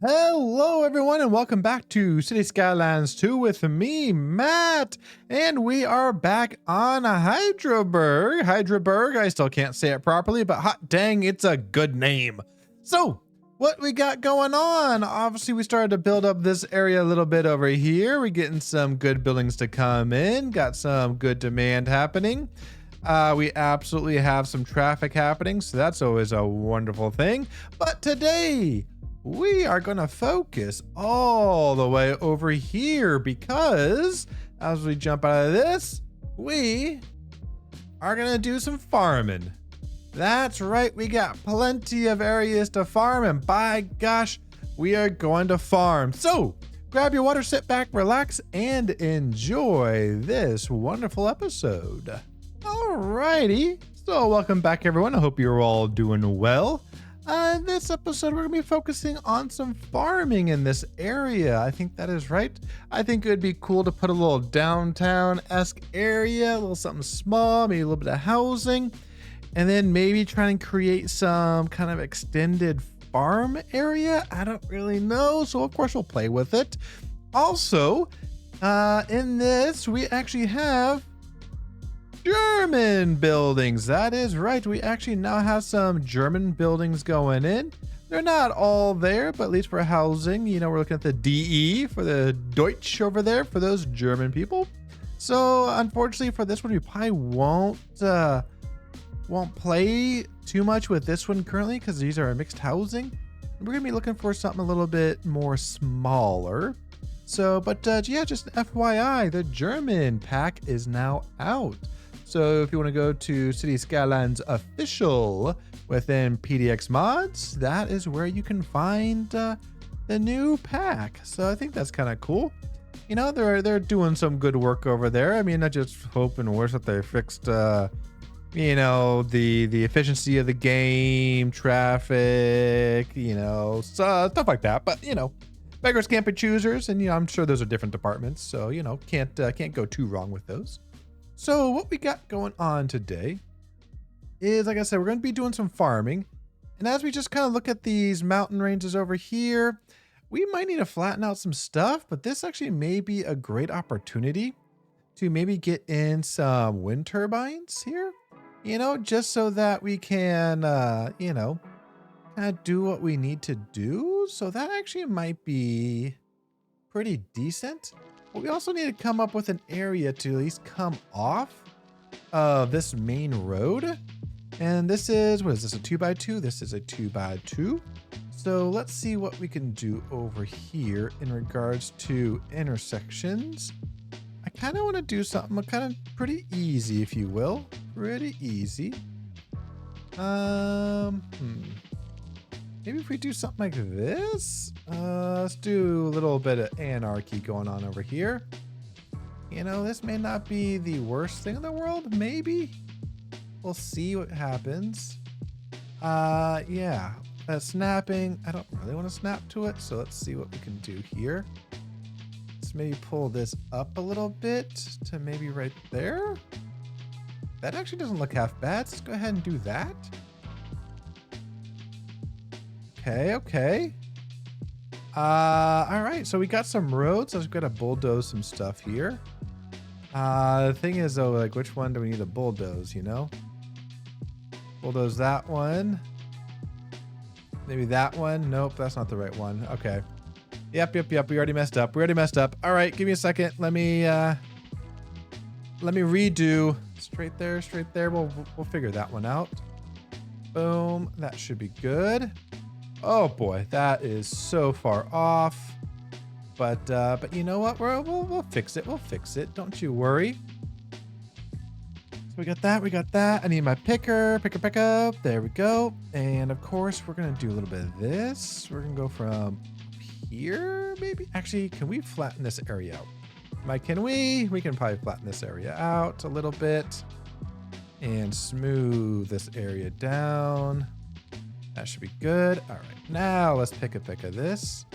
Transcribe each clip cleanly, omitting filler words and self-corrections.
Hello everyone and welcome back to City Skylines 2 with me, Matt, and we are back on Hydraberg. I still can't say it properly, but hot dang, it's a good name. So, what we got going on? Obviously, we started to build up this area a little bit over here. We're getting some good buildings to come in, got some good demand happening. We absolutely have some traffic happening, so that's always a wonderful thing. But today, we are going to focus all the way over here because as we jump out of this, we are going to do some farming. That's right. We got plenty of areas to farm, and by gosh, we are going to farm. So grab your water, sit back, relax, and enjoy this wonderful episode. Alrighty. So welcome back, everyone. I hope you're all doing well. In this episode, we're going to be focusing on some farming in this area. I think that is right. I think it would be cool to put a little downtown-esque area, a little something small, maybe a little bit of housing, and then maybe try and create some kind of extended farm area. I don't really know, so of course we'll play with it. Also, in this, we actually have German buildings. That is right. We actually now have some German buildings going in. They're not all there, but at least for housing, you know, we're looking at the DE for the Deutsch over there for those German people. So unfortunately for this one, we probably won't play too much with this one currently because these are mixed housing. We're gonna be looking for something a little bit more smaller. So, but yeah, just FYI, the German pack is now out. So if you want to go to City Skylines Official within PDX Mods, that is where you can find the new pack. So I think that's kind of cool. You know, they're doing some good work over there. I mean, I just hope and wish that they fixed, you know, the efficiency of the game, traffic, you know, stuff like that. But you know, beggars can't be choosers, and you know, I'm sure those are different departments. So you know, can't go too wrong with those. So what we got going on today is, like I said, we're going to be doing some farming. And as we just kind of look at these mountain ranges over here, we might need to flatten out some stuff, but this actually may be a great opportunity to maybe get in some wind turbines here, you know, just so that we can, you know, kind of do what we need to do. So that actually might be pretty decent. But we also need to come up with an area to at least come off of this main road. And this is, what is this, a 2x2? This is a 2x2. So let's see what we can do over here in regards to intersections. I kind of want to do something kind of pretty easy, if you will. Pretty easy. Maybe if we do something like this, let's do a little bit of anarchy going on over here. You know, this may not be the worst thing in the world, maybe. We'll see what happens. Yeah, snapping. I don't really want to snap to it, so let's see what we can do here. Let's maybe pull this up a little bit to maybe right there. That actually doesn't look half bad. Let's go ahead and do that. Okay. All right, so we got some roads. I've got to bulldoze some stuff here. The thing is though, like, which one do we need to bulldoze, you know? Bulldoze that one. Maybe that one. Nope, that's not the right one. Okay. Yep. We already messed up. All right, give me a second. Let me redo. Straight there. We'll figure that one out. Boom. That should be good. Oh boy, that is so far off. But you know what? We'll fix it. Don't you worry. So we got that. I need my picker up. There we go. And of course, we're gonna do a little bit of this. We're gonna go from here, maybe. Actually, can we flatten this area out? Can we? We can probably flatten this area out a little bit and smooth this area down. That should be good. All right, now let's pick a of this.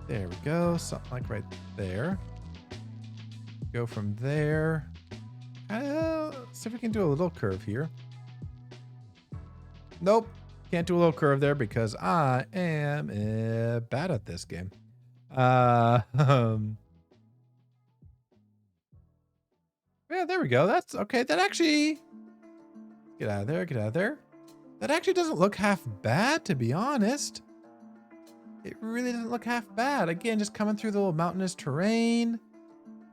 There we go, something like right there. Go from there. See if we can do a little curve here. Nope, Can't do a little curve there because I am bad at this game. Yeah, there we go. That's okay. That actually, get out of there, get out of there. That actually doesn't look half bad, to be honest. It really doesn't look half bad. Again, just coming through the little mountainous terrain.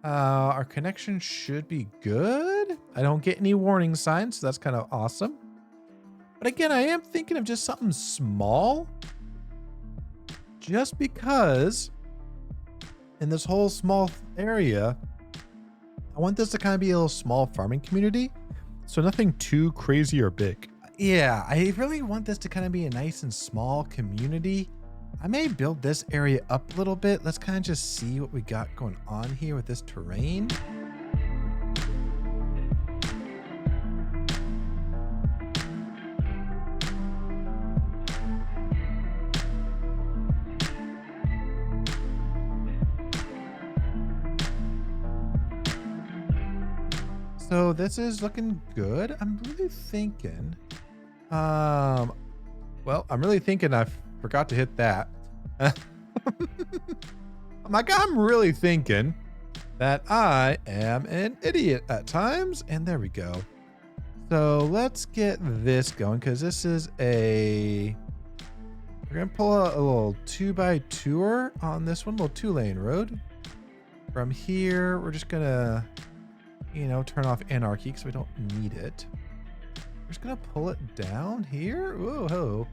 Our connection should be good. I don't get any warning signs, so that's kind of awesome. But again, I am thinking of just something small. Just because in this whole small area, I want this to kind of be a little small farming community. So nothing too crazy or big. Yeah, I really want this to kind of be a nice and small community. I may build this area up a little bit. Let's kind of just see what we got going on here with this terrain. So this is looking good. I'm really thinking, well, I'm really thinking I forgot to hit that. I'm really thinking that I am an idiot at times. And there we go. So let's get this going because this is we're going to pull out a little 2x2 on this one, little 2-lane road. From here, we're just going to, turn off Anarchy because we don't need it. We're just going to pull it down here. Whoa.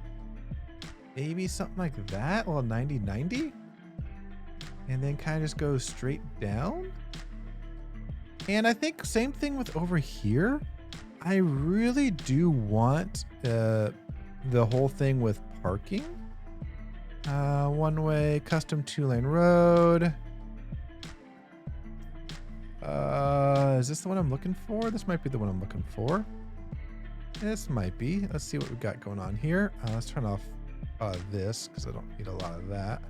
Maybe something like that. Well, 90-90. And then kind of just go straight down. And I think same thing with over here. I really do want the whole thing with parking. One way, custom 2-lane road. Is this the one I'm looking for? This might be the one I'm looking for. This might be. Let's see what we've got going on here. Let's turn off this because I don't need a lot of that.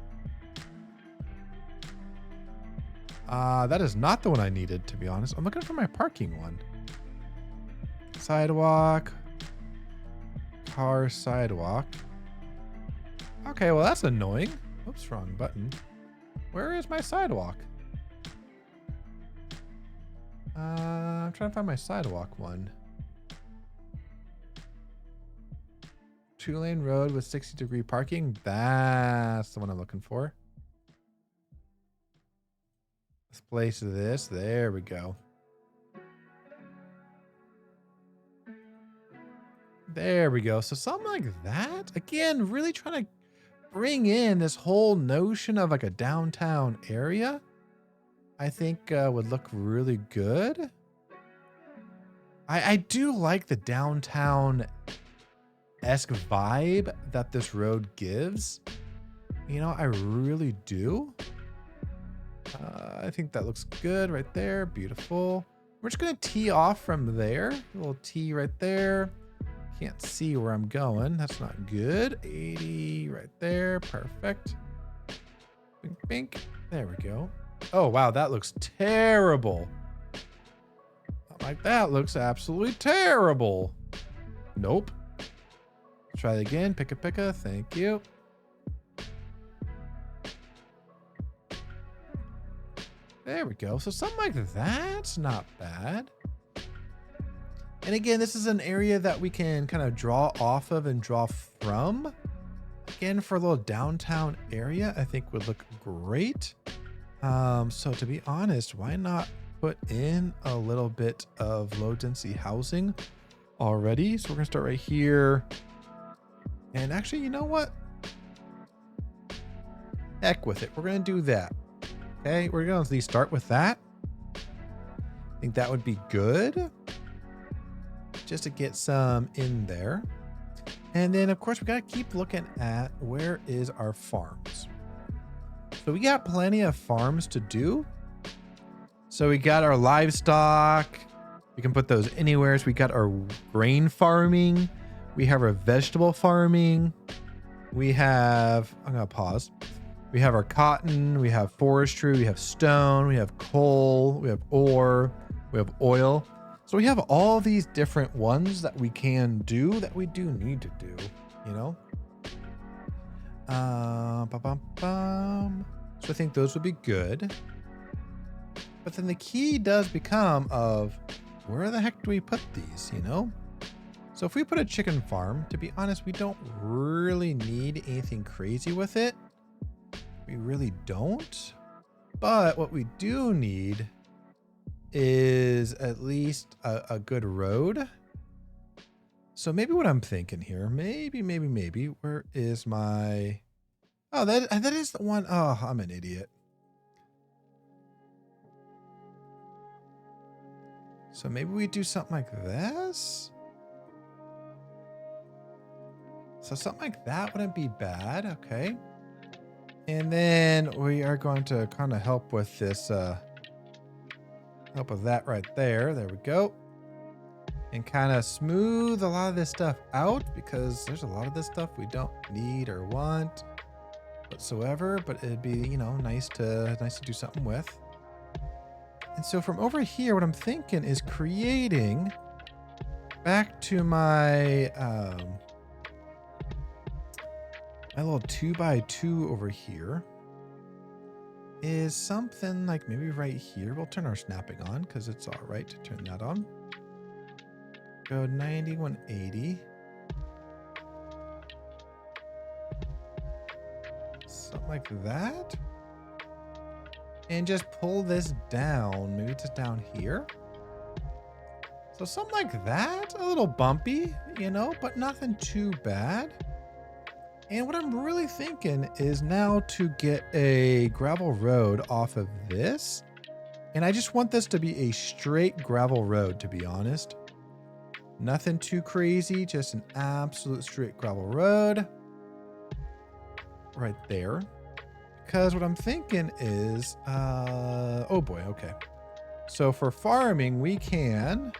That is not the one I needed, to be honest. I'm looking for my parking one. Sidewalk. Car sidewalk. Okay, well that's annoying. Oops, wrong button. Where is my sidewalk? I'm trying to find my sidewalk one. 2-lane road with 60-degree parking. That's the one I'm looking for. Let's place this. There we go. There we go. So something like that. Again, really trying to bring in this whole notion of like a downtown area. I think would look really good. I do like the downtown-esque vibe that this road gives. I really do. I think that looks good right there. Beautiful. We're just going to tee off from there. A little T right there. Can't see where I'm going. That's not good. 80 right there. Perfect. Bink, bink. There we go. Oh, wow. That looks terrible. Like that looks absolutely terrible. Nope. Try it again. Picka. Thank you. There we go. So something like that's not bad. And again, this is an area that we can kind of draw off of and draw from. Again, for a little downtown area, I think would look great. So to be honest, why not put in a little bit of low density housing already? So we're gonna start right here. And actually, you know what? Heck with it. We're gonna do that. Okay, we're gonna at least start with that. I think that would be good. Just to get some in there. And then of course we gotta keep looking at where is our farms. So we got plenty of farms to do. So we got our livestock. We can put those anywhere. So we got our grain farming. We have our vegetable farming. We have, I'm gonna pause. We have our cotton, we have forestry, we have stone, we have coal, we have ore, we have oil. So we have all these different ones that we can do that we do need to do. you know? So I think those would be good. But then the key does become of where the heck do we put these, you know? So if we put a chicken farm, to be honest, we don't really need anything crazy with it. We really don't. But what we do need is at least a good road. So maybe what I'm thinking here, maybe, where is my... Oh, that is the one. Oh, I'm an idiot. So maybe we do something like this. So something like that wouldn't be bad. Okay. And then we are going to kind of help with this, help with that right there. There we go. And kind of smooth a lot of this stuff out because there's a lot of this stuff we don't need or want whatsoever, but it'd be, you know, nice to do something with. And so from over here, what I'm thinking is creating back to my my little 2x2 over here is something like maybe right here. We'll turn our snapping on because it's all right to turn that on. Go 90, 180. Something like that. And just pull this down. Maybe just down here. So something like that. A little bumpy, you know, but nothing too bad. And what I'm really thinking is now to get a gravel road off of this. And I just want this to be a straight gravel road, to be honest. Nothing too crazy, just an absolute straight gravel road. Right there. Because what I'm thinking is, oh boy, okay. So for farming, we can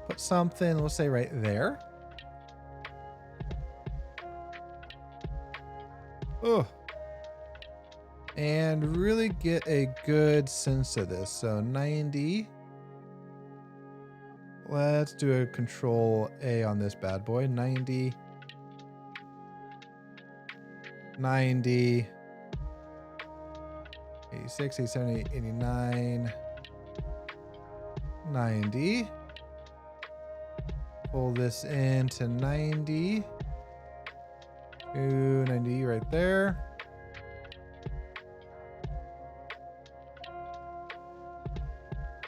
put something, we'll say right there. Oh. And really get a good sense of this. So 90. Let's do a Ctrl A on this bad boy. 90. 90. 86, 87, 89. 90. Pull this into 90. 90 right there.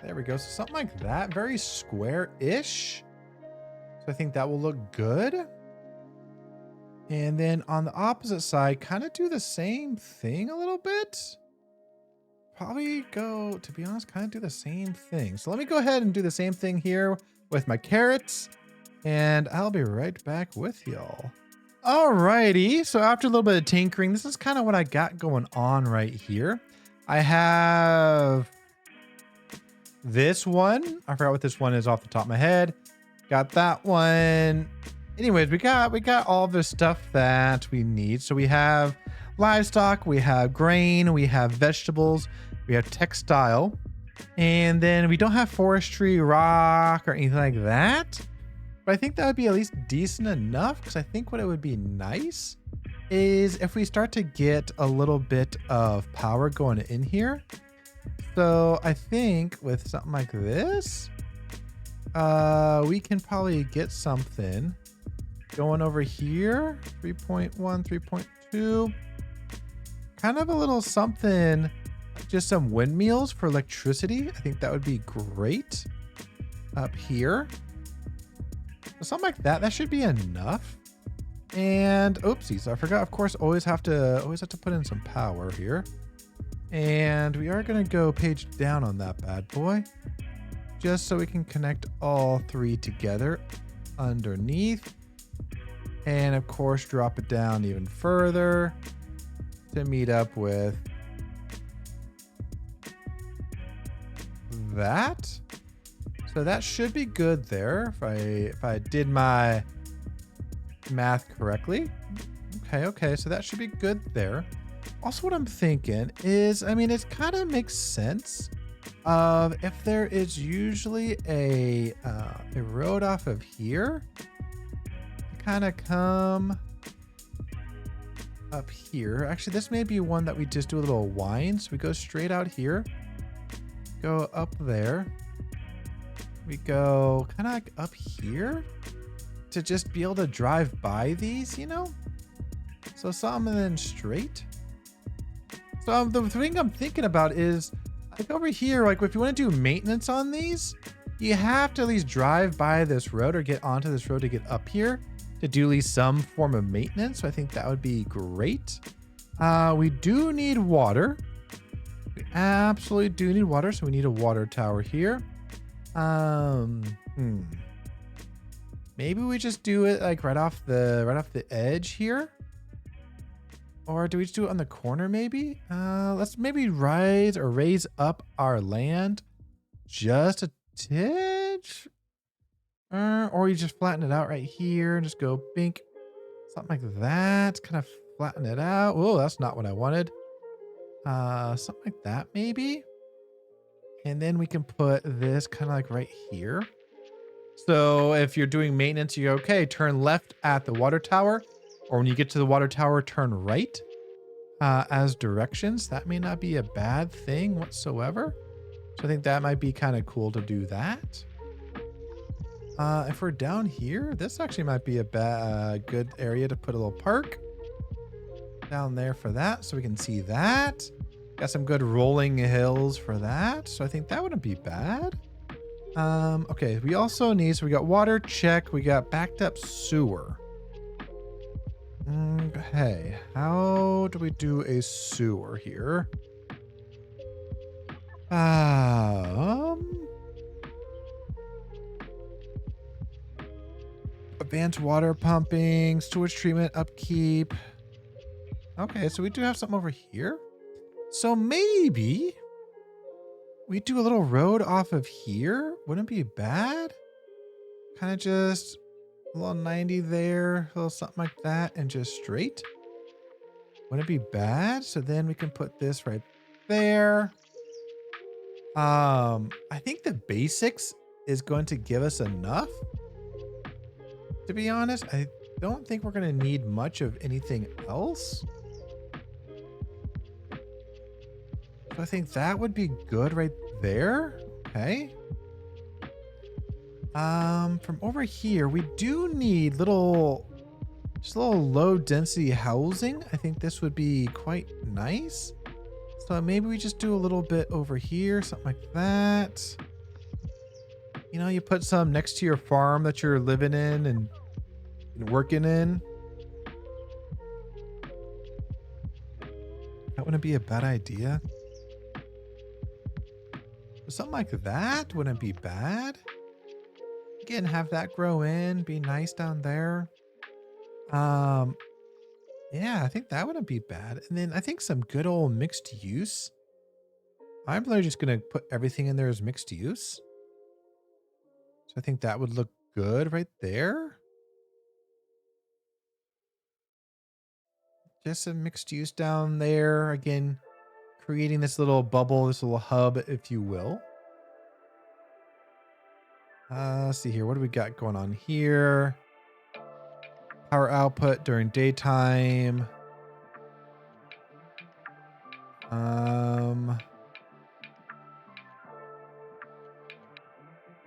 There we go. So something like that. Very square-ish. So I think that will look good. And then on the opposite side, kind of do the same thing a little bit. Probably go, to be honest, kind of do the same thing. So let me go ahead and do the same thing here with my carrots. And I'll be right back with y'all. Alrighty, so after a little bit of tinkering, this is kind of what I got going on right here. I have this one. I forgot what this one is off the top of my head. Got that one. Anyways, we got all the stuff that we need. So we have livestock, we have grain, we have vegetables, we have textile, and then we don't have forestry, rock, or anything like that. But I think that would be at least decent enough, because I think what it would be nice is if we start to get a little bit of power going in here. So I think with something like this, we can probably get something going over here. 3.1, 3.2. Kind of a little something, just some windmills for electricity. I think that would be great up here. Something like that. That should be enough. And oopsies, I forgot. Of course, always have to put in some power here. And we are gonna go page down on that bad boy, just so we can connect all three together underneath. And of course, drop it down even further to meet up with that. So that should be good there if I did my math correctly. Okay, so that should be good there. Also, what I'm thinking is, I mean, it kind of makes sense of if there is usually a road off of here. It kind of come up here. Actually, this may be one that we just do a little wind. So we go straight out here, go up there. We go kind of like up here to just be able to drive by these, you know? So something and then straight. So the thing I'm thinking about is like over here, like if you want to do maintenance on these, you have to at least drive by this road or get onto this road to get up here to do at least some form of maintenance. So I think that would be great. We do need water. We absolutely do need water. So we need a water tower here. Maybe we just do it like right off the edge here. Or do we just do it on the corner maybe? Let's maybe raise up our land just a titch. Or you just flatten it out right here and just go bink. Something like that. Kind of flatten it out. Oh, that's not what I wanted. Something like that maybe. And then we can put this kind of like right here. So if you're doing maintenance, you go, okay, turn left at the water tower. Or when you get to the water tower, turn right as directions. That may not be a bad thing whatsoever. So I think that might be kind of cool to do that. If we're down here, this actually might be a good area to put a little park down there for that. So we can see that. Got some good rolling hills for that. So I think that wouldn't be bad. Okay, we also need, so we got water, check. We got backed up sewer. Okay, how do we do a sewer here? Advanced water pumping, sewage treatment, upkeep. Okay, so we do have something over here. So maybe we do a little road off of here. Wouldn't be bad. Kind of just a little 90 there, a little something like that, and just straight. Wouldn't be bad. So then we can put this right there. I think the basics is going to give us enough. To be honest, I don't think we're going to need much of anything else. So I think that would be good right there. Okay. From over here, we do need just a little low density housing. I think this would be quite nice. So maybe we just do a little bit over here, something like that. You know, you put some next to your farm that you're living in and working in. That wouldn't be a bad idea. Something like that wouldn't be bad. Again, have that grow in, be nice down there. Yeah, I think that wouldn't be bad. And then I think some good old mixed use. I'm literally just going to put everything in there as mixed use. So I think that would look good right there. Just some mixed use down there. Again, creating this little bubble, this little hub, if you will. Let's see here. What do we got going on here? Power output during daytime.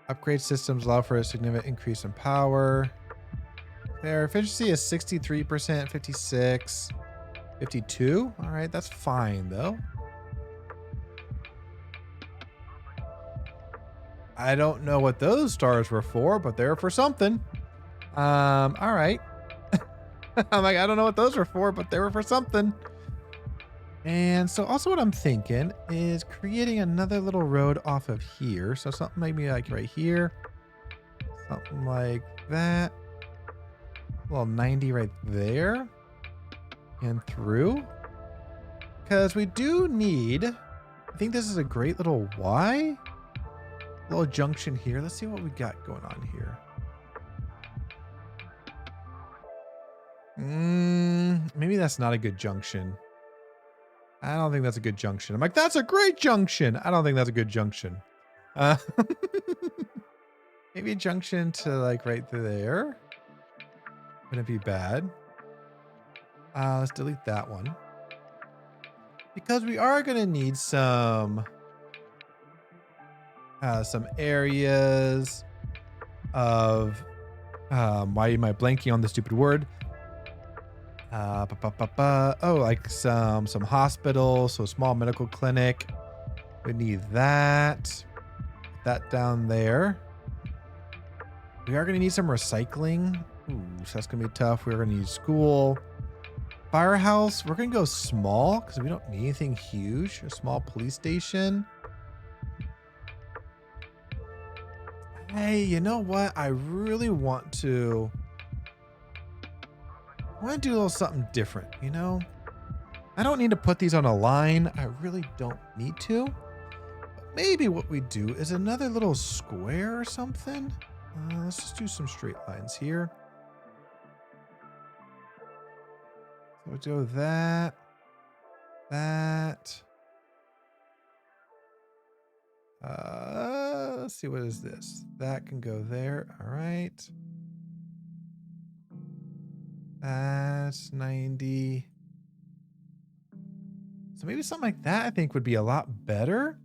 Upgrade systems allow for a significant increase in power. Their efficiency is 63%, 56, 52. All right, that's fine though. I don't know what those stars were for, but they're for something. All right. I'm like, I don't know what those were for, but they were for something. And so also what I'm thinking is creating another little road off of here. So something maybe like right here. Something like that. A little 90 right there. And through. Because we do need, I think this is a great little Y. Little junction here. Let's see what we got going on here. Maybe that's not a good junction. I don't think that's a good junction. I'm like, that's a great junction. I don't think that's a good junction. Maybe a junction to like right there. Wouldn't be bad. Let's delete that one. Because we are going to need some areas of, why am I blanking on the stupid word? Oh, like some hospitals, so a small medical clinic. We need that. Put that down there. We are going to need some recycling. Ooh, so that's going to be tough. We're going to need school. Firehouse, we're going to go small because we don't need anything huge. A small police station. Hey, you know what? I really want to do a little something different, you know? I don't need to put these on a line. I really don't need to. But maybe what we do is another little square or something. Let's just do some straight lines here. So we'll do that. Let's see, what is this? That can go there. All right. That's 90. So maybe something like that I think would be a lot better.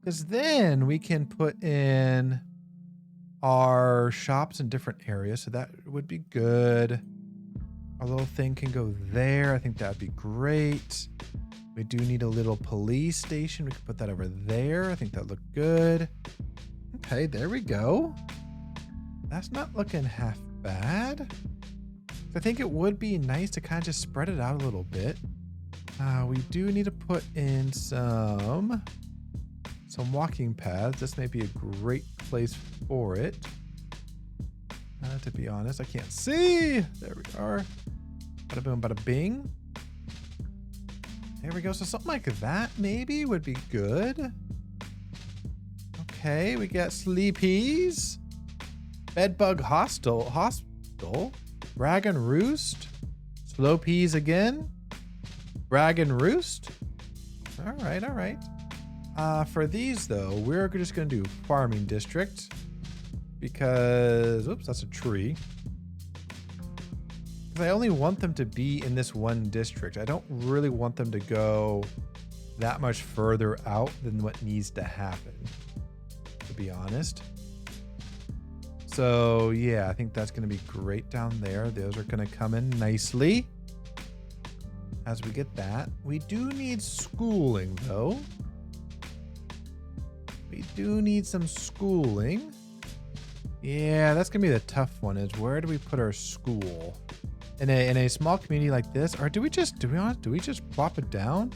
Because then we can put in our shops in different areas. So that would be good. Our little thing can go there. I think that'd be great. We do need a little police station. We can put that over there. I think that looked good. Okay, there we go. That's not looking half bad. I think it would be nice to kind of just spread it out a little bit. We do need to put in some walking paths. This may be a great place for it. To be honest, I can't see. There we are. Bada boom, bada bing. There we go. So something like that maybe would be good. Okay, we got sleepies. Bedbug hospital. Brag and Roost. Slow peas again. Brag and Roost. All right, all right. For these though, we're just gonna do farming district because, oops, that's a tree. Because I only want them to be in this one district. I don't really want them to go that much further out than what needs to happen, to be honest. So yeah, I think that's going to be great down there. Those are going to come in nicely as we get that. We do need schooling though. We do need some schooling. Yeah, that's going to be the tough one, is where do we put our school? In a small community like this, or do we just plop it down?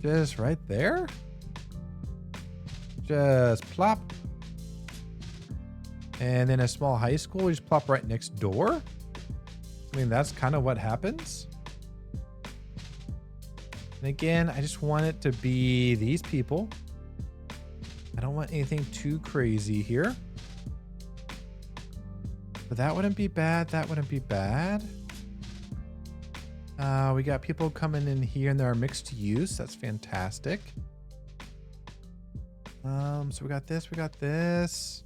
Just right there? Just plop. And then a small high school, we just plop right next door. I mean, that's kind of what happens. And again, I just want it to be these people. I don't want anything too crazy here. But that wouldn't be bad. That wouldn't be bad. We got people coming in here and they're mixed use. That's fantastic. So we got this. We got this.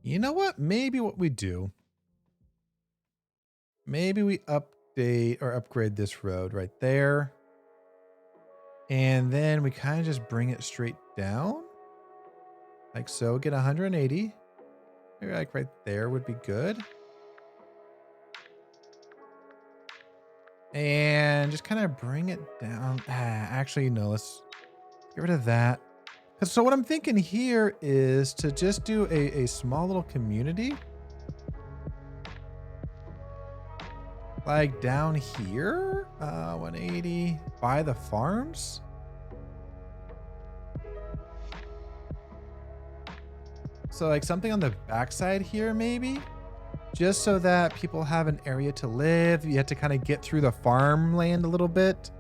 You know what? Maybe what we do. Maybe we update or upgrade this road right there. And then we kind of just bring it straight down. Like so. Get 180. Maybe like right there would be good. And just kind of bring it down. Actually, no, let's get rid of that. So what I'm thinking here is to just do a small little community. Like down here, 180 by the farms. So like something on the backside here, maybe, just so that people have an area to live. You have to kind of get through the farmland a little bit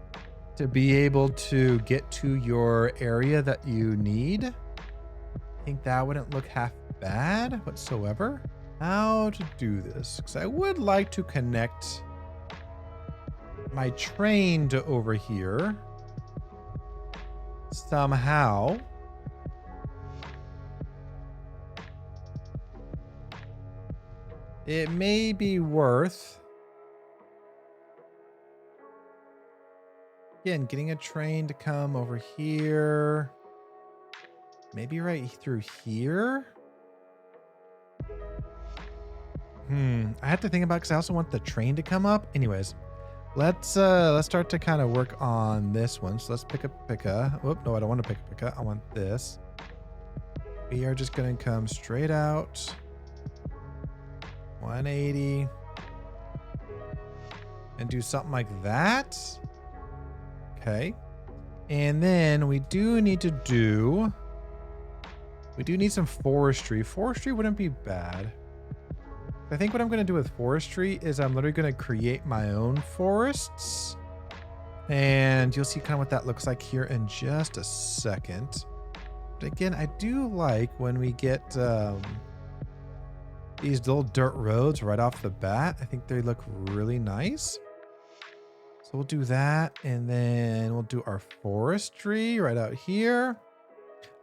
to be able to get to your area that you need. I think that wouldn't look half bad whatsoever. How to do this? Because I would like to connect my train to over here somehow. it may be worth, again, getting a train to come over here. Maybe right through here. I have to think about, because I also want the train to come up. Anyways, let's start to kind of work on this one. So let's pick a. Whoop, no, I don't want to pick a picka. I want this. We are just gonna come straight out. 180. And do something like that. Okay. And then we do need some forestry. Forestry wouldn't be bad. I think what I'm going to do with forestry is I'm literally going to create my own forests. And you'll see kind of what that looks like here in just a second. But again, I do like when we get these little dirt roads right off the bat. I think they look really nice. So we'll do that. And then we'll do our forestry right out here.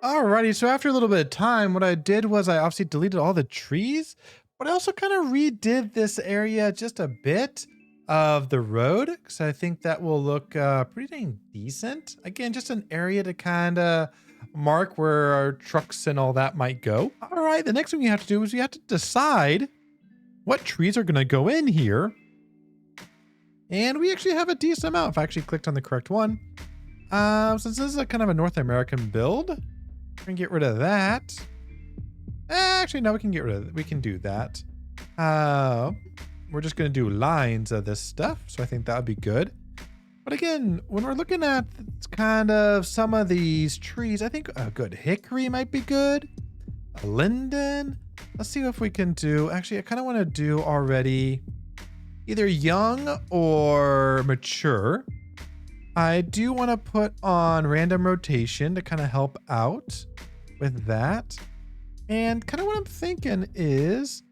Alrighty, so after a little bit of time, what I did was I obviously deleted all the trees. But I also kind of redid this area just a bit of the road, because I think that will look pretty dang decent. Again, just an area to kind of mark where our trucks and all that might go. All right, the next thing we have to do is we have to decide what trees are going to go in here. And we actually have a decent amount. If I actually clicked on the correct one. Since this is a kind of a North American build, we're going to get rid of that. Actually, no, we can get rid of it. We can do that. We're just going to do lines of this stuff. So I think that would be good. But again, when we're looking at kind of some of these trees, I think a good hickory might be good. A linden. Let's see if we can do. Actually, I kind of want to do already either young or mature. I do want to put on random rotation to kind of help out with that. And kind of what I'm thinking is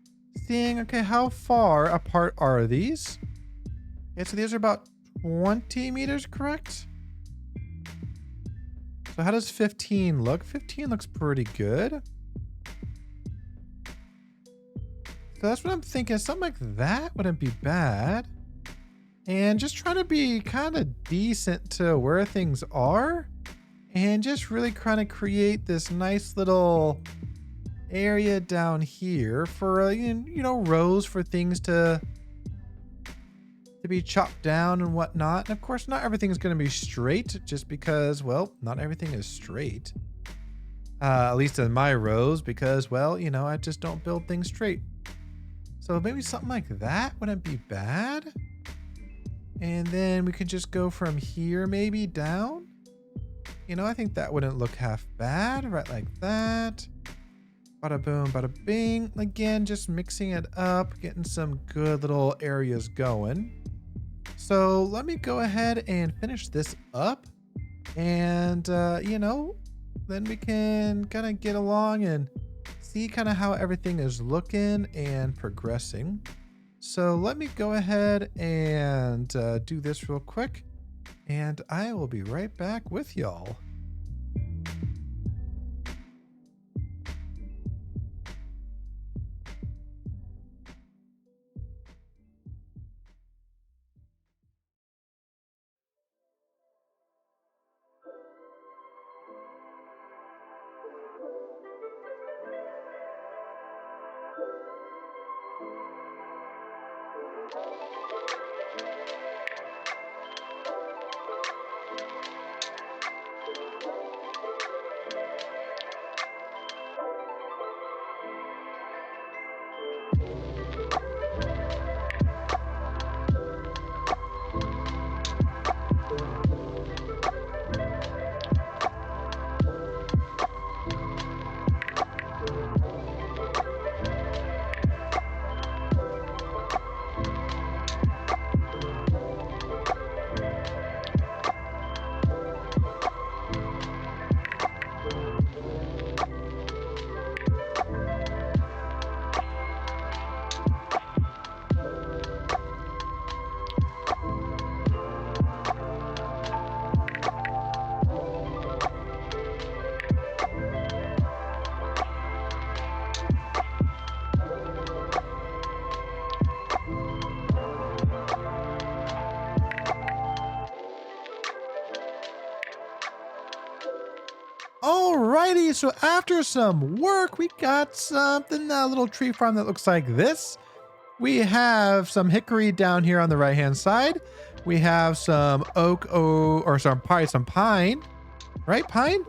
seeing, okay, how far apart are these? Okay, so these are about 20 meters, correct? So how does 15 look? 15 looks pretty good. So that's what I'm thinking. Something like that wouldn't be bad. And just trying to be kind of decent to where things are. And just really kind of create this nice little area down here for you know, rows for things to be chopped down and whatnot. And of course, not everything is going to be straight, just because, well, not everything is straight, at least in my rows, because, well, you know, I just don't build things straight. So maybe something like that wouldn't be bad. And then we could just go from here maybe down. You know, I think that wouldn't look half bad, right? Like that. Bada boom, bada bing. Again, just mixing it up, getting some good little areas going. So let me go ahead and finish this up. And, you know, then we can kind of get along and see kind of how everything is looking and progressing. So let me go ahead and do this real quick. And I will be right back with y'all. so after some work, we got something, a little tree farm that looks like this. We have some hickory down here on the right-hand side. We have some oak, or some pine, right? Pine?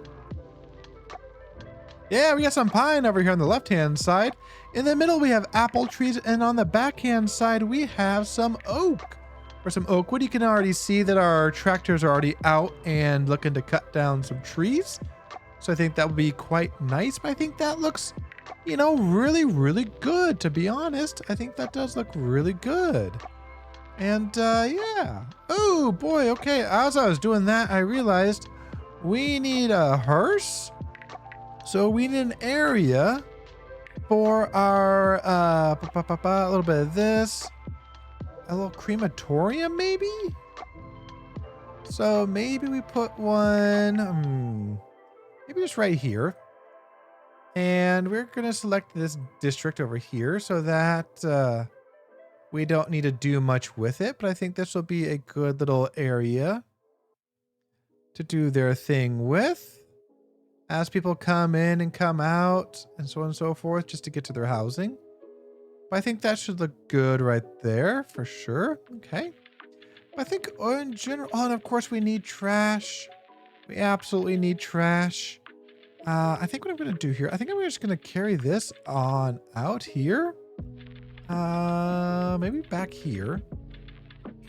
Yeah, we got some pine over here on the left-hand side. In the middle, we have apple trees, and on the backhand side, we have some oak. For some oak wood, you can already see that our tractors are already out and looking to cut down some trees. So I think that would be quite nice, but I think that looks, you know, really, really good, to be honest. I think that does look really good. And yeah. Oh boy, okay. As I was doing that, I realized we need a hearse. So we need an area for our, a little bit of this. A little crematorium, maybe? So maybe we put one, maybe just right here. And we're going to select this district over here so that we don't need to do much with it. But I think this will be a good little area to do their thing with. As people come in and come out and so on and so forth, just to get to their housing. But I think that should look good right there for sure. Okay. I think in general, oh, and of course we need trash. We absolutely need trash. I think what I'm going to do here, I think I'm just going to carry this on out here. Maybe back here.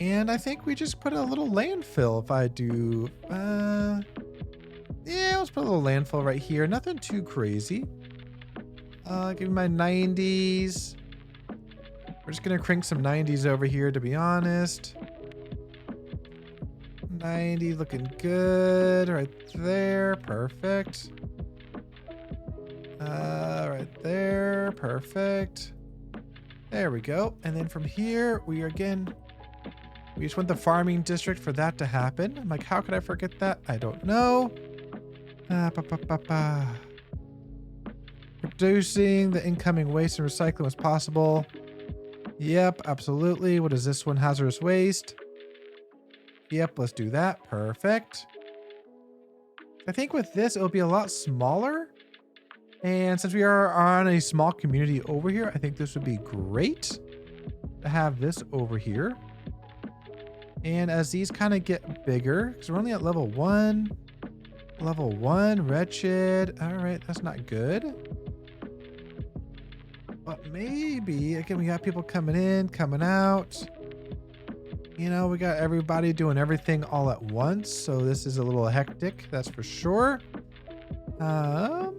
And I think we just put a little landfill if I do, yeah, let's put a little landfill right here. Nothing too crazy. Give me my 90s. We're just going to crank some 90s over here, to be honest. 90 looking good right there. Perfect. Right there. Perfect. There we go. And then from here, we just want the farming district for that to happen. I'm like, how could I forget that? I don't know. Reducing the incoming waste and recycling as possible. Yep, absolutely. What is this one? Hazardous waste. Yep, let's do that. Perfect. I think with this, it'll be a lot smaller. And since we are on a small community over here, I think this would be great to have this over here. And as these kind of get bigger, because we're only at level 1. Level 1, wretched. All right, that's not good. But maybe, again, we got people coming in, coming out. You know, we got everybody doing everything all at once. So this is a little hectic, that's for sure. But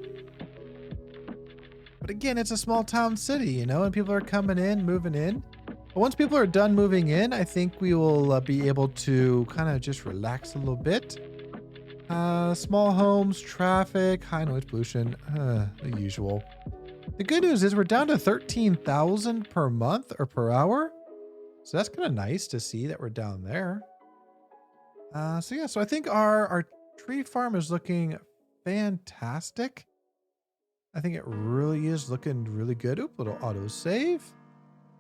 again, it's a small town city, you know, and people are coming in, moving in. But once people are done moving in, I think we will be able to kind of just relax a little bit. Small homes, traffic, high noise pollution, the usual. The good news is we're down to 13,000 per month or per hour. So that's kind of nice to see that we're down there. So yeah, so I think our tree farm is looking fantastic. I think it really is looking really good. Oop, little auto save.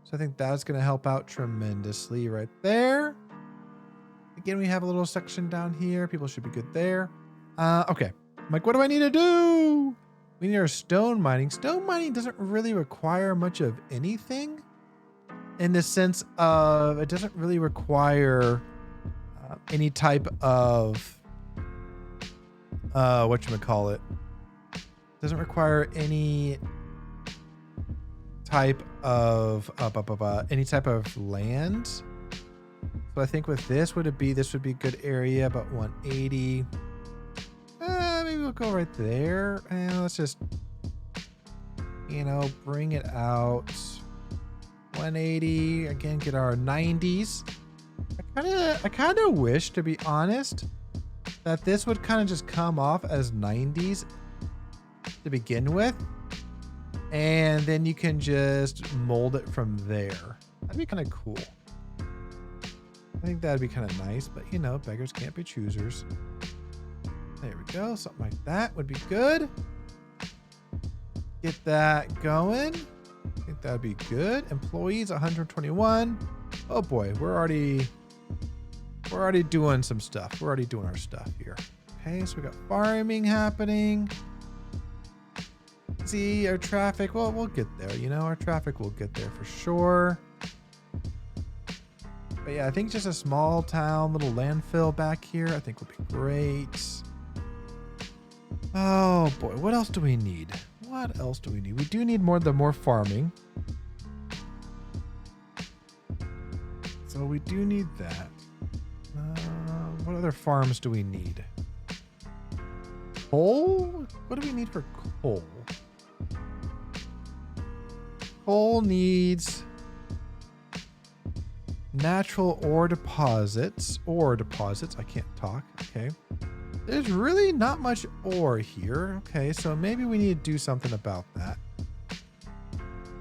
So I think that's going to help out tremendously right there. Again, we have a little section down here. People should be good there. Okay. I'm like, what do I need to do? We need our stone mining. Stone mining doesn't really require much of anything in the sense of it doesn't really require any type of, whatchamacallit. Doesn't require any type of, land. So I think with this, this would be a good area, about 180. Maybe we'll go right there. And let's just, you know, bring it out. 180. Again, get our 90s. I kind of wish, to be honest, that this would kind of just come off as 90s to begin with. And then you can just mold it from there. That'd be kind of cool. I think that'd be kind of nice, but you know, beggars can't be choosers. There we go. Something like that would be good. Get that going. I think that'd be good. Employees, 121. Oh boy, we're already doing some stuff. We're already doing our stuff here. Okay, so we got farming happening. see our traffic. Well, we'll get there. You know, our traffic will get there for sure. But yeah, I think just a small town, little landfill back here, I think would be great. Oh boy, what else do we need? What else do we need? We do need more farming. So we do need that. What other farms do we need? Coal? What do we need for coal? Coal needs natural ore deposits. I can't talk. Okay. There's really not much ore here. Okay, so maybe we need to do something about that.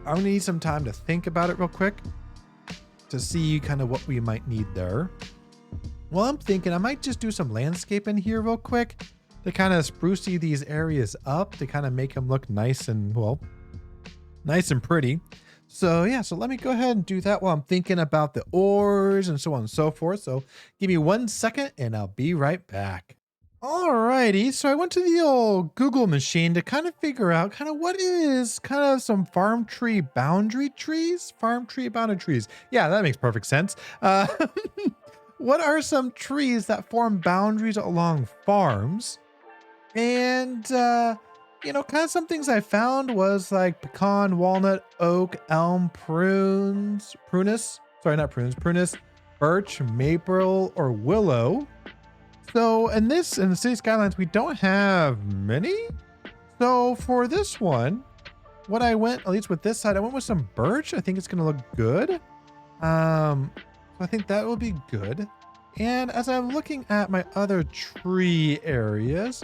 I'm gonna need some time to think about it real quick to see kind of what we might need there. Well, I'm thinking I might just do some landscaping here real quick to kind of sprucey these areas up to kind of make them look nice and, well, nice and pretty. So yeah, so let me go ahead and do that while I'm thinking about the ores and so on and so forth. So give me 1 second and I'll be right back. Alrighty, so I went to the old Google machine to kind of figure out kind of what is kind of some farm tree boundary trees. Yeah, that makes perfect sense. What are some trees that form boundaries along farms? And, you know, kind of some things I found was like pecan, walnut, oak, elm, prunus, birch, maple, or willow. So in the city skylines, we don't have many. So for this one, what I went, at least with this side, I went with some birch. I think it's going to look good. So I think that will be good. And as I'm looking at my other tree areas,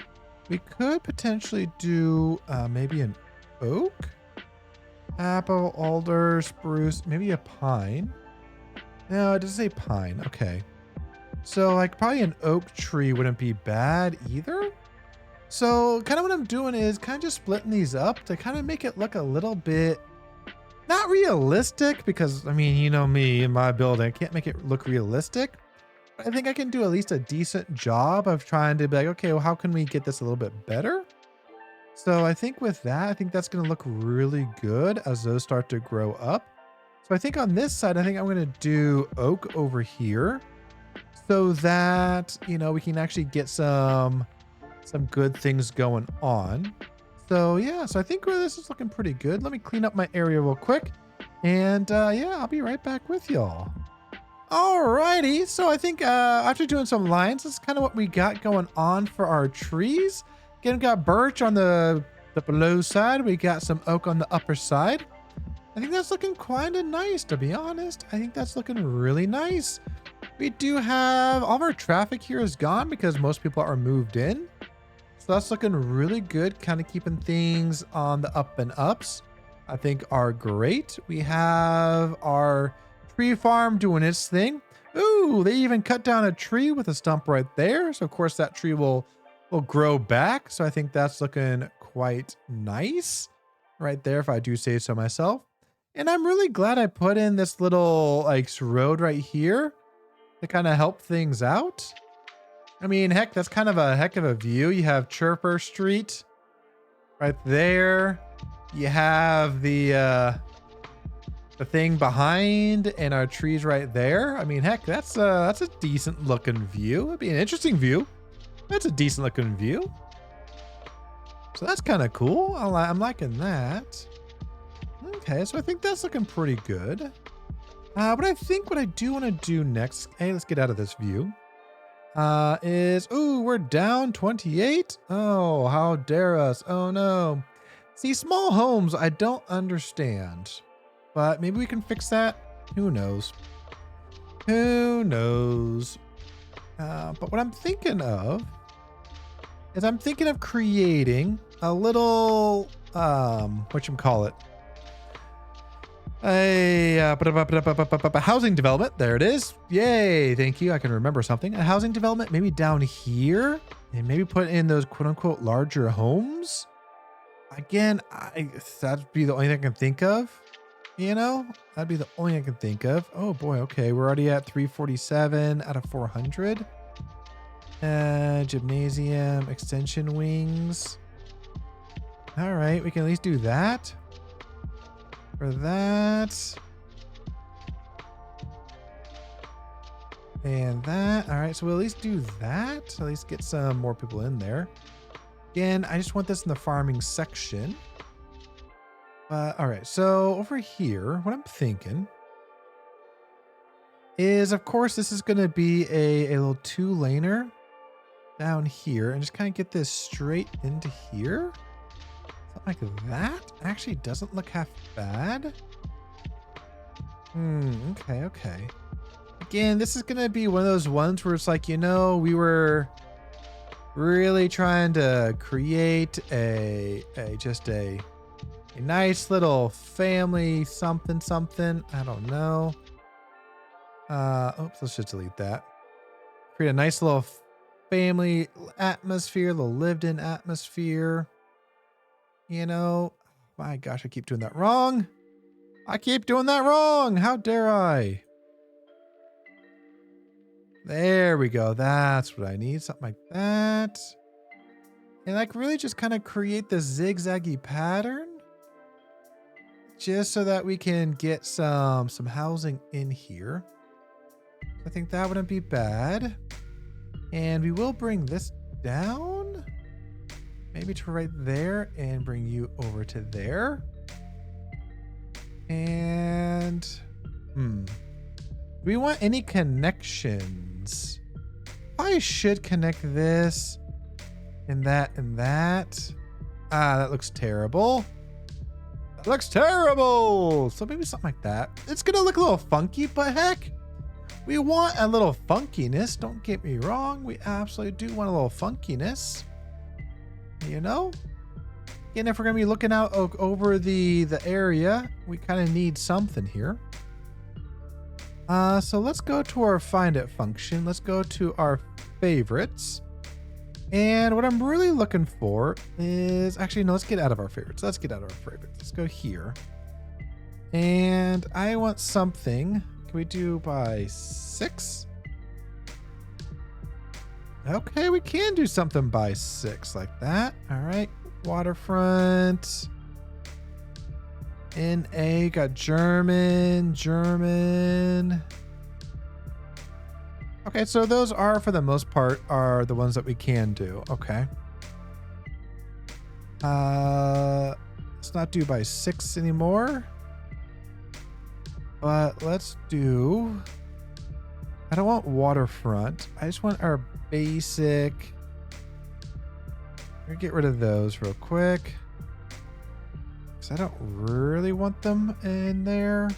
we could potentially do maybe an oak, apple, alder, spruce, maybe a pine. No, it doesn't say pine. Okay. So like probably an oak tree wouldn't be bad either. So kind of what I'm doing is kind of just splitting these up to kind of make it look a little bit not realistic, because I mean, you know me in my building, I can't make it look realistic. But I think I can do at least a decent job of trying to be like, okay, well, how can we get this a little bit better? So I think with that, I think that's going to look really good as those start to grow up. So I think on this side, I think I'm going to do oak over here, so that, you know, we can actually get some good things going on. So yeah, so I think this is looking pretty good. Let me clean up my area real quick. And yeah, I'll be right back with y'all. Alrighty, so I think after doing some lines, that's kind of what we got going on for our trees. Again, we got birch on the below side. We got some oak on the upper side. I think that's looking kind of nice, to be honest. I think that's looking really nice. We do have all of our traffic here is gone because most people are moved in. So that's looking really good, kind of keeping things on the up and ups. I think are great. We have our tree farm doing its thing. Ooh, they even cut down a tree with a stump right there. So of course that tree will grow back. So I think that's looking quite nice right there, if I do say so myself. And I'm really glad I put in this little like road right here to kind of help things out. I mean, heck, that's kind of a heck of a view. You have Chirper Street right there. You have the thing behind and our trees right there. I mean, heck, that's a decent looking view. It'd be an interesting view. That's a decent looking view. So that's kind of cool. I'm liking that. Okay, so I think that's looking pretty good. But I think what I do want to do next, hey, let's get out of this view, is, ooh, we're down 28. Oh, how dare us. Oh no. See, small homes, I don't understand, but maybe we can fix that. Who knows? Who knows? But what I'm thinking of is I'm thinking of creating a little, whatchamacallit, a housing development. There it is. Yay. Thank you. I can remember something. A housing development, maybe down here, and maybe put in those quote unquote larger homes. Again, that'd be the only thing I can think of. You know, that'd be the only thing I can think of. Oh boy. Okay. We're already at 347 out of 400. Gymnasium, extension wings. All right, we can at least do that. For that. And that. All right, so we'll at least do that. At least get some more people in there. Again, I just want this in the farming section. All right, so over here, what I'm thinking is, of course, this is going to be a little 2-laner down here, and just kind of get this straight into here. Something like that actually doesn't look half bad. Okay. Again, this is going to be one of those ones where it's like, you know, we were really trying to create a nice little family something. I don't know. Oops, let's just delete that. Create a nice little family atmosphere, little lived-in atmosphere. You know, my gosh, I keep doing that wrong. How dare I? There we go. That's what I need. Something like that. And like really just kind of create the zigzaggy pattern. Just so that we can get some housing in here. I think that wouldn't be bad. And we will bring this down. Maybe to right there and bring you over to there. And do we want any connections? I should connect this and that and that. That looks terrible. So maybe something like that. It's gonna look a little funky, but heck, we want a little funkiness. Don't get me wrong. We absolutely do want a little funkiness. You know? And if we're gonna be looking out over the area, we kind of need something here. So let's go to our find it function. Let's go to our favorites. And what I'm really looking for is, actually, no, let's get out of our favorites. Let's go here. And I want something. Can we do by 6? Okay, we can do something by 6 like that. All right, waterfront. NA, got German. Okay, so those are, for the most part, are the ones that we can do. Okay. Let's not do by 6 anymore. But let's do... I don't want waterfront. I just want our basic... I'm gonna get rid of those real quick. Because I don't really want them in there.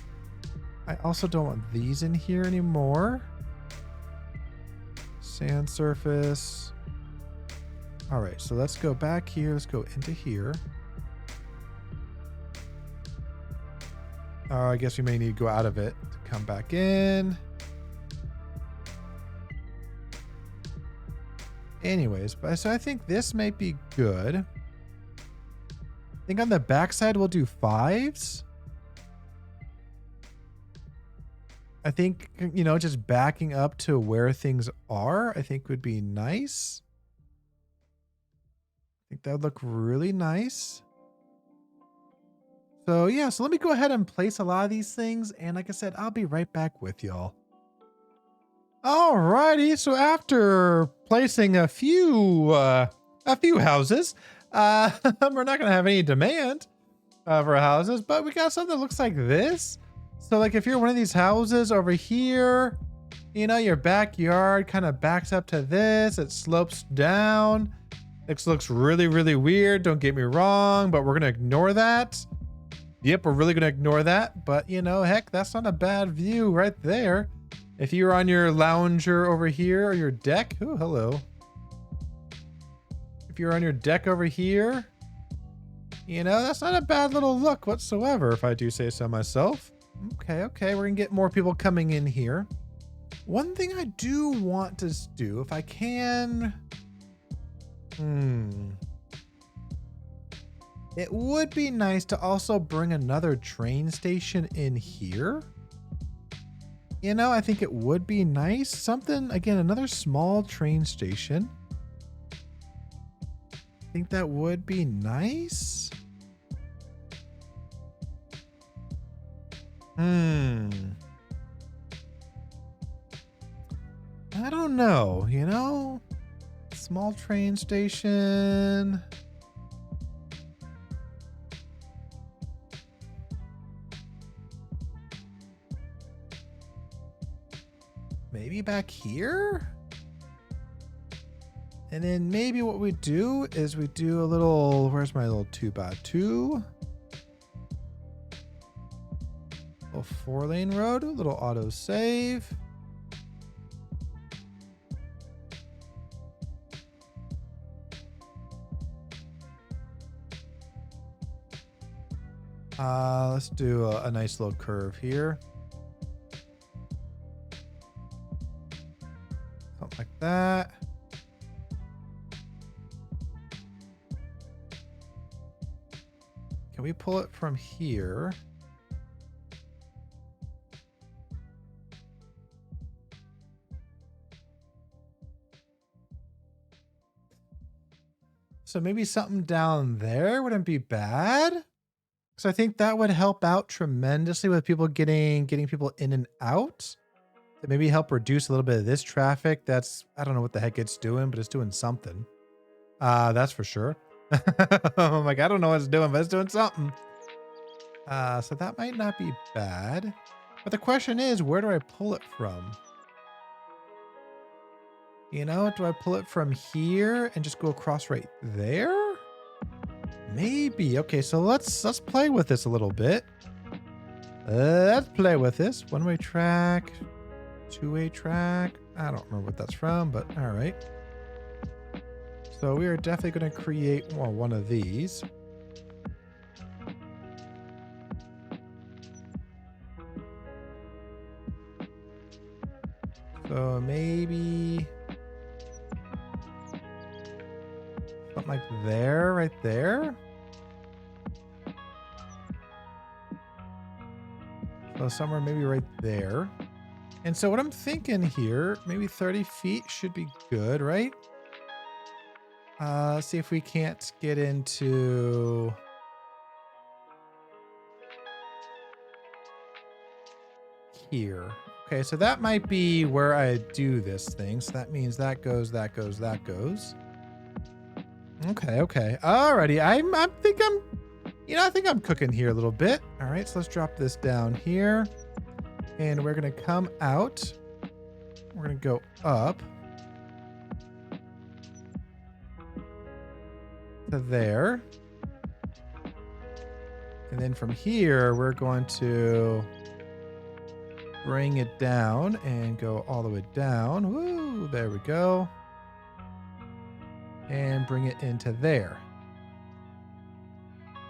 I also don't want these in here anymore. Sand surface. All right, so let's go back here. Let's go into here. I guess we may need to go out of it to come back in. Anyways, but so I think this might be good. I think on the backside we'll do 5s. I think, you know, just backing up to where things are, I think would be nice. I think that would look really nice. So yeah, so let me go ahead and place a lot of these things. And like I said, I'll be right back with y'all. Alrighty, so after placing a few houses, we're not gonna have any demand for houses, but we got something that looks like this. So like if you're one of these houses over here, you know, your backyard kind of backs up to this, it slopes down. This looks really, really weird. Don't get me wrong, but we're gonna ignore that. Yep, we're really gonna ignore that. But you know, heck, that's not a bad view right there. If you're on your lounger over here or your deck, oh, hello. If you're on your deck over here, you know, that's not a bad little look whatsoever, if I do say so myself. Okay, we're gonna get more people coming in here. One thing I do want to do, if I can, it would be nice to also bring another train station in here. You know, I think it would be nice. Something, again, another small train station. I think that would be nice. I don't know, you know? Small train station. Maybe back here? And then maybe what we do is we do a little, where's my little 2x2? A 4-lane road, a little auto save. Let's do a nice little curve here. Something like that. Can we pull it from here? So maybe something down there wouldn't be bad. So I think that would help out tremendously with people getting people in and out. To maybe help reduce a little bit of this traffic. That's, I don't know what the heck it's doing, but it's doing something. That's for sure. I'm like, I don't know what it's doing, but it's doing something. So that might not be bad. But the question is, where do I pull it from? You know, do I pull it from here and just go across right there? Maybe. Okay, so let's play with this a little bit. Let's play with this. One-way track, two-way track. I don't remember what that's from, but all right. So we are definitely going to create one of these. So maybe something like there, right there. So somewhere maybe right there. And so what I'm thinking here, maybe 30 feet should be good, right? Let's see if we can't get into here. Okay, so that might be where I do this thing. So that means that goes, that goes, that goes. Okay, okay. Alrighty, I think I'm cooking here a little bit. All right, so let's drop this down here. And we're gonna come out. We're gonna go up to there. And then from here, we're going to bring it down and go all the way down. Woo, there we go. And bring it into there.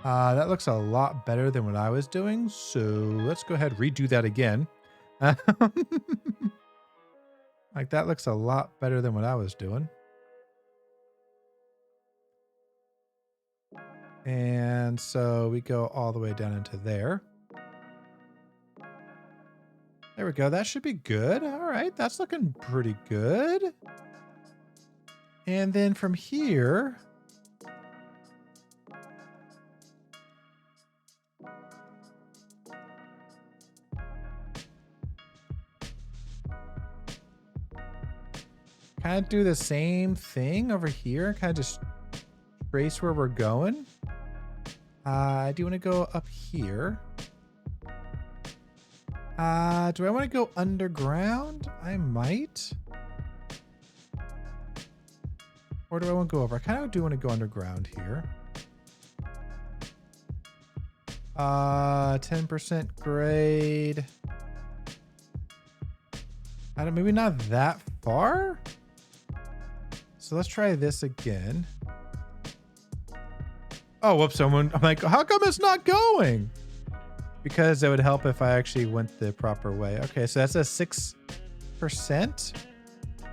That looks a lot better than what I was doing. So let's go ahead and redo that again. Like that looks a lot better than what I was doing. And so we go all the way down into there. There we go. That should be good. All right. That's looking pretty good. And then from here, kind of do the same thing over here. Kind of just trace where we're going. I do want to go up here. Do I want to go underground? I might. Or do I want to go over? I kind of do want to go underground here. 10% grade. Maybe not that far. So let's try this again. Oh, whoops, I'm like, how come it's not going? Because it would help if I actually went the proper way. Okay, so that's a 6%.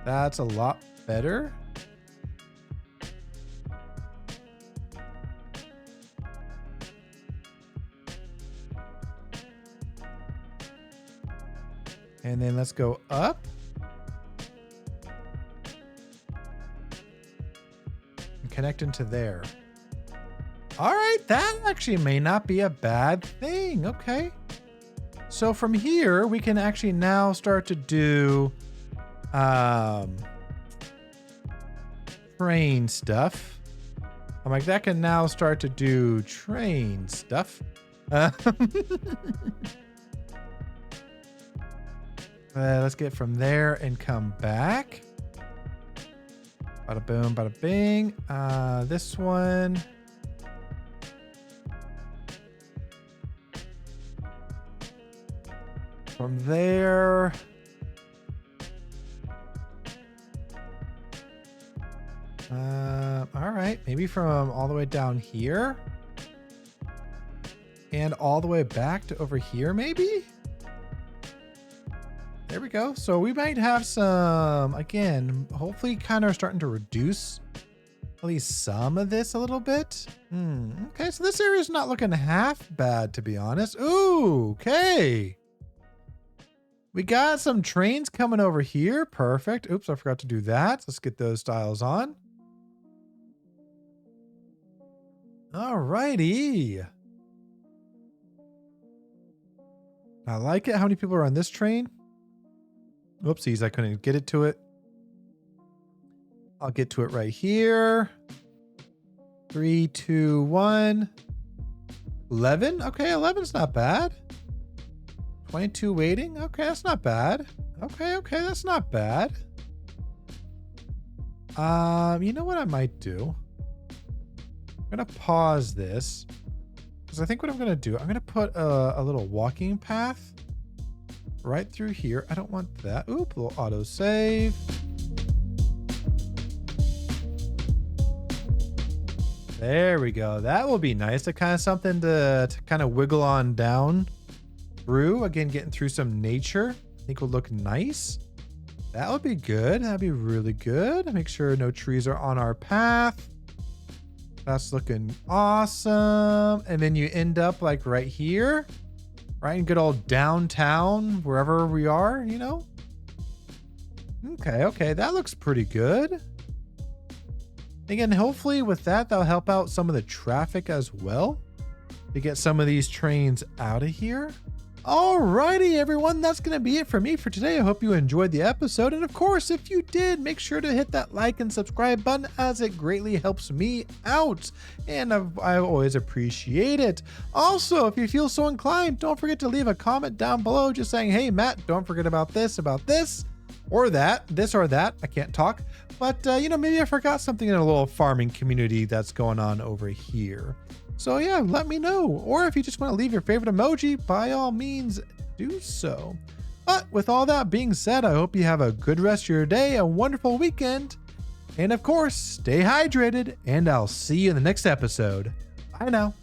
That's a lot better. And then let's go up. And connect into there. All right, that actually may not be a bad thing. Okay. So from here, we can actually now start to do train stuff. I'm like, that can now start to do train stuff. Let's get from there and come back. Bada boom, bada bing. This one. From there. All right, maybe from all the way down here. And all the way back to over here, maybe? There we go. So we might have some, again, hopefully kind of starting to reduce at least some of this a little bit. Okay, so this area is not looking half bad, to be honest. Ooh, okay. We got some trains coming over here. Perfect. Oops, I forgot to do that. Let's get those styles on. All righty. I like it. How many people are on this train? Whoopsies, I couldn't get it to it. I'll get to it right here. 3, 2, 1. 11? Okay, 11's not bad. 22 waiting? Okay, that's not bad. Okay, that's not bad. You know what I might do? I'm gonna pause this. Because I think what I'm gonna do, I'm gonna put a little walking path right through here. I don't want that. Oop, little auto save. There we go. That will be nice. To kind of something to kind of wiggle on down through. Again, getting through some nature. I think will look nice. That would be good. That'd be really good. Make sure no trees are on our path. That's looking awesome. And then you end up like right here. Right in good old downtown, wherever we are, you know? Okay, that looks pretty good. Again, hopefully with that, that'll help out some of the traffic as well to get some of these trains out of here. Alrighty, everyone, that's going to be it for me for today. I hope you enjoyed the episode. And of course, if you did, make sure to hit that like and subscribe button as it greatly helps me out. And I always appreciate it. Also, if you feel so inclined, don't forget to leave a comment down below just saying, hey, Matt, don't forget about this, or that, this or that. I can't talk. But, you know, maybe I forgot something in a little farming community that's going on over here. So yeah, let me know. Or if you just want to leave your favorite emoji, by all means, do so. But with all that being said, I hope you have a good rest of your day, a wonderful weekend, and of course, stay hydrated, and I'll see you in the next episode. Bye now.